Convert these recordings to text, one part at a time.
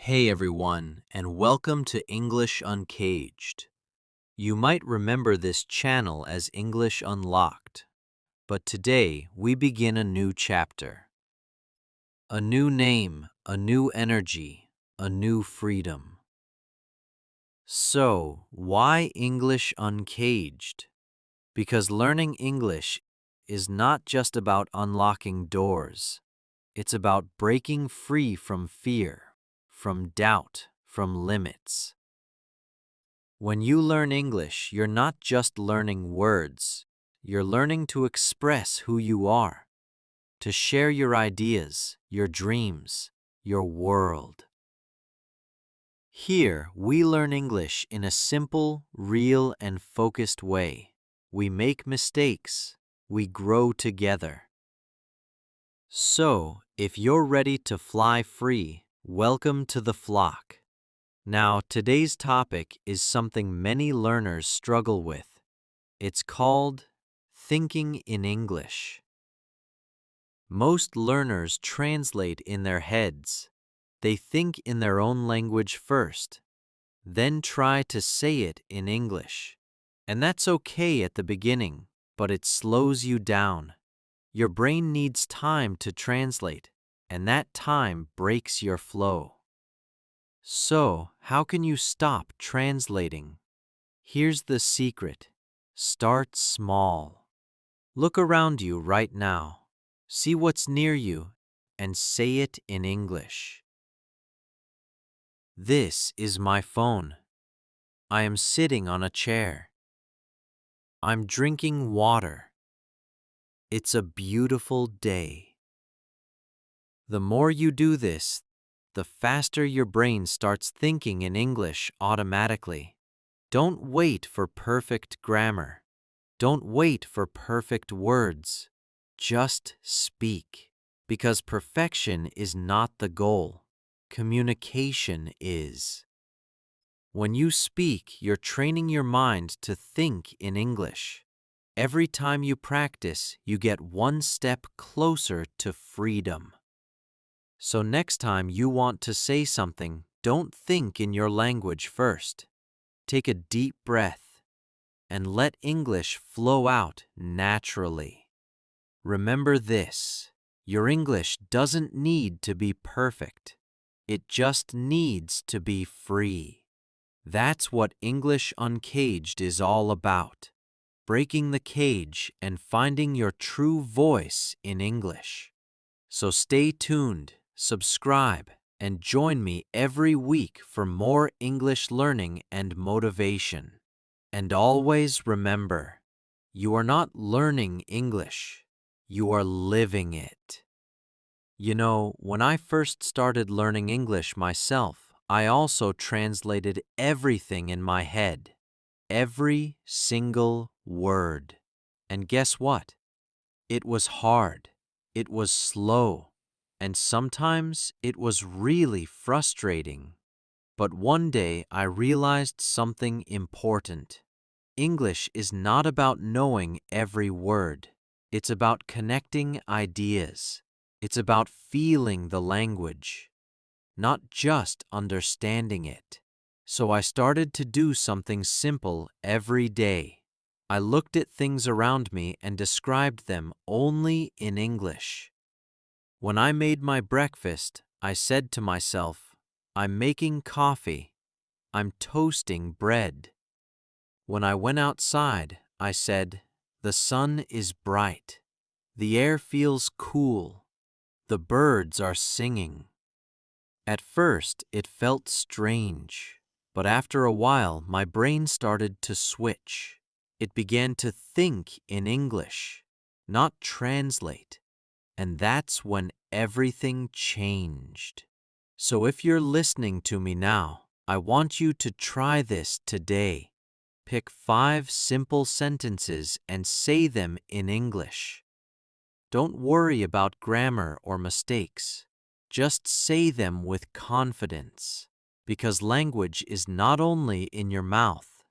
Hey everyone, and welcome to English Uncaged. You might remember this channel as English Unlocked, but today we begin a new chapter. A new name, a new energy, a new freedom. So, why English Uncaged? Because learning English is not just about unlocking doors. It's about breaking free from fear, from doubt, from limits. When you learn English, you're not just learning words. You're learning to express who you are, to share your ideas, your dreams, your world. Here, we learn English in a simple, real, and focused way. We make mistakes. We grow together. So, if you're ready to fly free, welcome to the flock. Now, today's topic is something many learners struggle with. It's called thinking in English. Most learners translate in their heads. They think in their own language first, then try to say it in English. And that's okay at the beginning, but it slows you down. Your brain needs time to translate, and that time breaks your flow. So, how can you stop translating? Here's the secret. Start small. Look around you right now. See what's near you and say it in English. This is my phone. I am sitting on a chair. I'm drinking water. It's a beautiful day. The more you do this, the faster your brain starts thinking in English automatically. Don't wait for perfect grammar. Don't wait for perfect words. Just speak. Because perfection is not the goal. Communication is. When you speak, you're training your mind to think in English. Every time you practice, you get one step closer to freedom. So next time you want to say something, don't think in your language first. Take a deep breath and let English flow out naturally. Remember this, your English doesn't need to be perfect. It just needs to be free. That's what English Uncaged is all about. Breaking the cage and finding your true voice in English. So stay tuned, subscribe, and join me every week for more English learning and motivation. And always remember, you are not learning English, you are living it. You know, when I first started learning English myself, I also translated everything in my head. Every single word. And guess what? It was hard. It was slow. And sometimes it was really frustrating. But one day I realized something important. English is not about knowing every word. It's about connecting ideas. It's about feeling the language, not just understanding it. So I started to do something simple every day. I looked at things around me and described them only in English. When I made my breakfast, I said to myself, I'm making coffee. I'm toasting bread. When I went outside, I said, the sun is bright. The air feels cool. The birds are singing. At first, it felt strange, but after a while, my brain started to switch. It began to think in English, not translate. And that's when everything changed. So if you're listening to me now, I want you to try this today. Pick 5 simple sentences and say them in English. Don't worry about grammar or mistakes. Just say them with confidence, because language is not only in your mouth,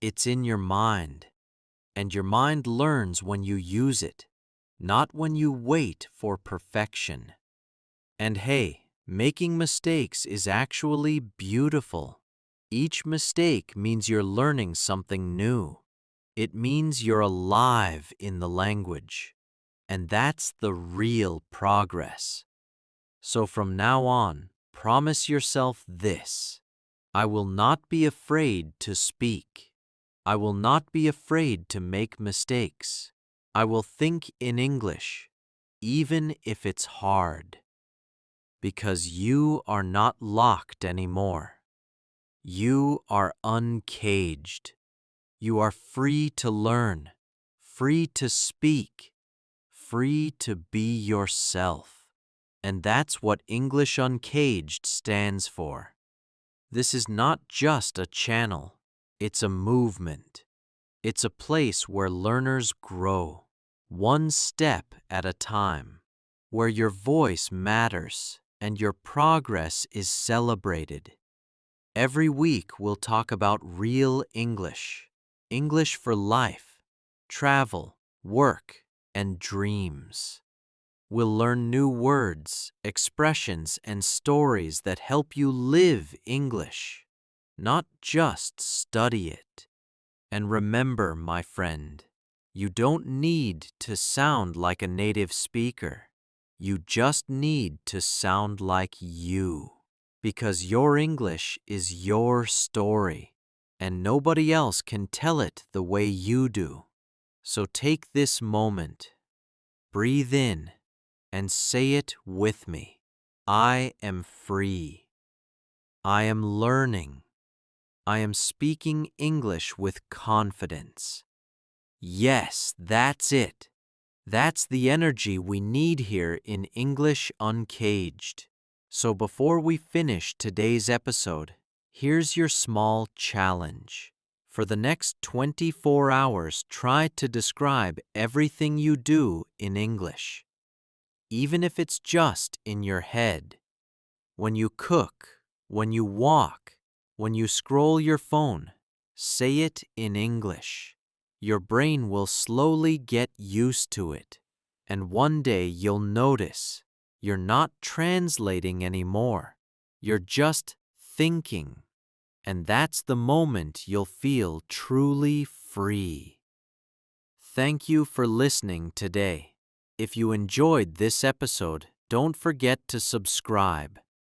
it's in your mind. And your mind learns when you use it, not when you wait for perfection. And hey, Making mistakes is actually beautiful. Each mistake means you're learning something new. It means you're alive in the language. And that's the real progress. So from now on, promise yourself this: I will not be afraid to speak. I will not be afraid to make mistakes. I will think in English, even if it's hard. Because you are not locked anymore. You are uncaged. You are free to learn, free to speak, free to be yourself. And that's what English Uncaged stands for. This is not just a channel, it's a movement. It's a place where learners grow, one step at a time, where your voice matters and your progress is celebrated. Every week we'll talk about real English, English for life, travel, work, and dreams. We'll learn new words, expressions, and stories that help you live English, not just study it. And remember, my friend, you don't need to sound like a native speaker. You just need to sound like you. Because your English is your story, and nobody else can tell it the way you do. So take this moment, breathe in, and say it with me. I am free. I am learning. I am speaking English with confidence. Yes, that's it. That's the energy we need here in English Uncaged. So before we finish today's episode, here's your small challenge. For the next 24 hours, try to describe everything you do in English. Even if it's just in your head. When you cook, when you walk, when you scroll your phone, say it in English. Your brain will slowly get used to it, and one day you'll notice you're not translating anymore. You're just thinking, and that's the moment you'll feel truly free. Thank you for listening today. If you enjoyed this episode, don't forget to subscribe